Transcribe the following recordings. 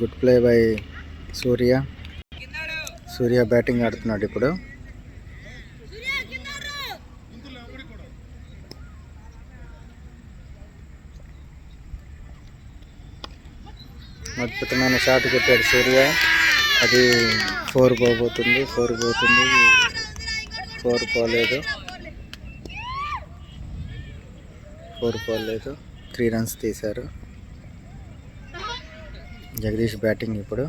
Good play by Surya. Surya batting ఆడుతున్నాడు ఇప్పుడు. అద్భుతమైన షాట్ కొట్టాడు సూర్య. అది 4 పోబోతుంది. 4 పోతుంది. 4 పోలేదు. 4 పోలేదు. 3 రన్స్ తీశారు. జగదీష్ బ్యాటింగ్ ఇప్పుడు.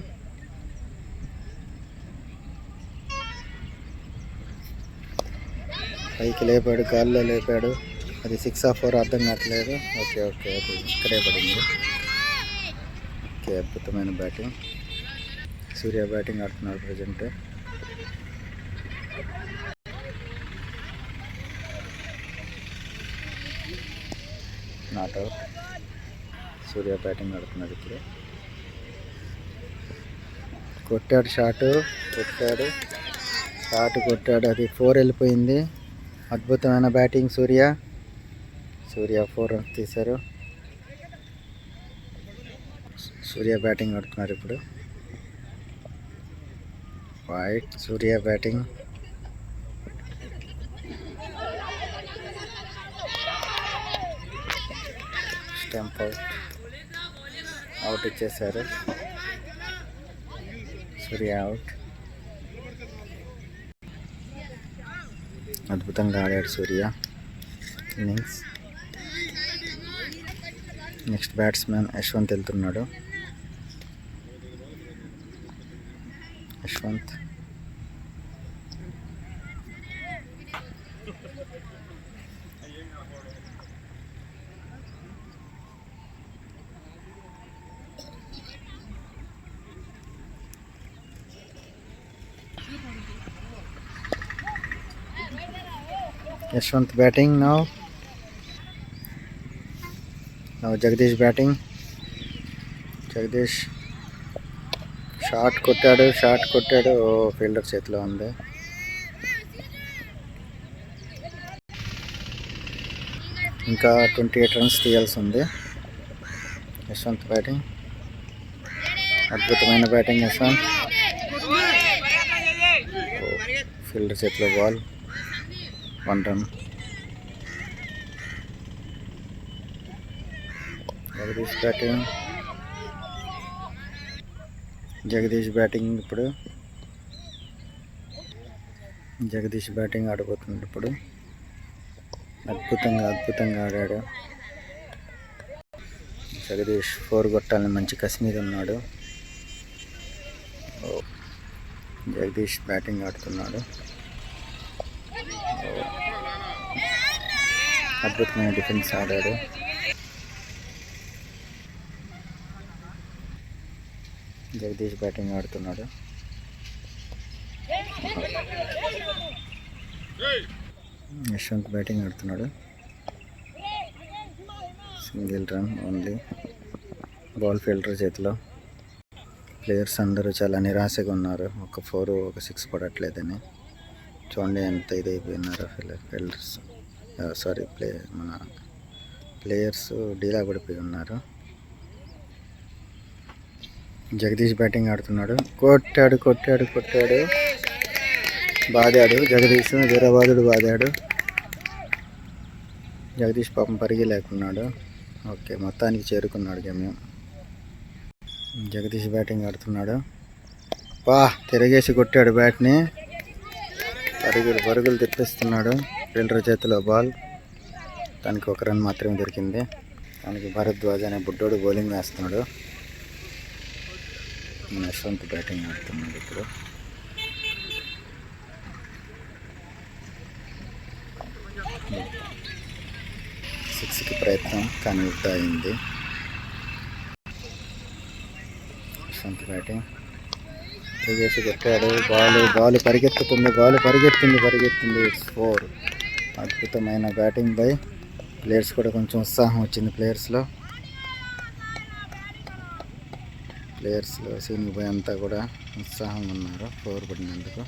పైకి లేపాడు, గాల్లో లేపాడు. అది 6 or 4 అర్థం కావట్లేదు. ఓకే ఓకే, అది ఇక్కడే పడింది. ఓకే, అద్భుతమైన బ్యాటింగ్. సూర్య బ్యాటింగ్ ఆడుతున్నాడు present. Not out. Surya batting ఆడుతున్నాడు ఇప్పుడు. కొట్టాడు షాట్ కొట్టాడు. అది 4 వెళ్ళిపోయింది. అద్భుతమైన బ్యాటింగ్ సూర్య 4 రన్స్ తీశారు. సూర్య బ్యాటింగ్ ఆడుతున్నారు ఇప్పుడు. వైట్. సూర్య బ్యాటింగ్. స్టంప్ అవుట్ ఇచ్చేశారు. సూర్య అవుట్. అద్భుతంగా ఆడాడు సూర్య ఇన్నింగ్స్. నెక్స్ట్ బ్యాట్స్మెన్ యశ్వంత్ వెళ్తున్నాడు. Yashwant. Yashwant batting now. Now Jagdish batting. Jagdish shot కొట్టాడు. ఫీల్డర్ చేతిలో ఉంది. ఇంకా 28 రన్స్ తీయాల్సి ఉంది. యశ్వంత్ బ్యాటింగ్. అద్భుతమైన బ్యాటింగ్ యశ్వంత్. ఫీల్డర్ చేతిలో బాల్. 1 రన్. జగదీష్ బ్యాటింగ్ ఇప్పుడు. జగదీష్ బ్యాటింగ్ ఆడబోతుంది ఇప్పుడు. అద్భుతంగా ఆడాడు జగదీష్. 4 కొట్టాలని మంచి కసి మీద ఉన్నాడు. జగదీష్ బ్యాటింగ్ ఆడుతున్నాడు. అద్భుతమైన డిఫెన్స్ ఆడాడు. జగదీష్ బ్యాటింగ్ ఆడుతున్నాడు. యశ్వంత్ బ్యాటింగ్ ఆడుతున్నాడు. Single run only. Ball fielder చేతిలో. ప్లేయర్స్ అందరూ చాలా నిరాశగా ఉన్నారు. ఒక 4 ఒక 6 పడట్లేదని. చూడండి ఎంత ఇదైపోయినారో ఫీల్డర్స్. మన ప్లేయర్స్ డీలా పడిపోయి ఉన్నారు. జగదీష్ బ్యాటింగ్ ఆడుతున్నాడు. కొట్టాడు. బాదాడు జగదీష్. వీరబాదుడు బాదాడు. జగదీష్ పాపం పరిగి లేకున్నాడు. ఓకే, మొత్తానికి చేరుకున్నాడు గమ్యం. జగదీష్ బ్యాటింగ్ ఆడుతున్నాడు. తిరగేసి కొట్టాడు బ్యాట్ని. పరుగులు తెప్పిస్తున్నాడు. ఫీల్డర్ చేతిలో బాల్. దానికి 1 రన్ మాత్రమే దొరికింది. దానికి భరద్వాజ్ అనే బుడ్డోడు బౌలింగ్ వేస్తున్నాడు. యశ్వంత్ బ్యాటింగ్ ఆడుతున్నాడు ఇప్పుడు. సిక్స్కి ప్రయత్నం కానీ వృధా అయింది. యశ్వంత్ బ్యాటింగ్. తిరిగేసి కొట్టాడు. బాల్ పరిగెత్తింది. ఇట్స్ 4. అద్భుతమైన బ్యాటింగ్ బై ప్లేయర్స్. కూడా కొంచెం ఉత్సాహం వచ్చింది ప్లేయర్స్లో. ప్లేయర్స్లో సీనియర్ బాయ్ అంతా కూడా ఉత్సాహంగా ఉన్నారు 4 పడినందుకు.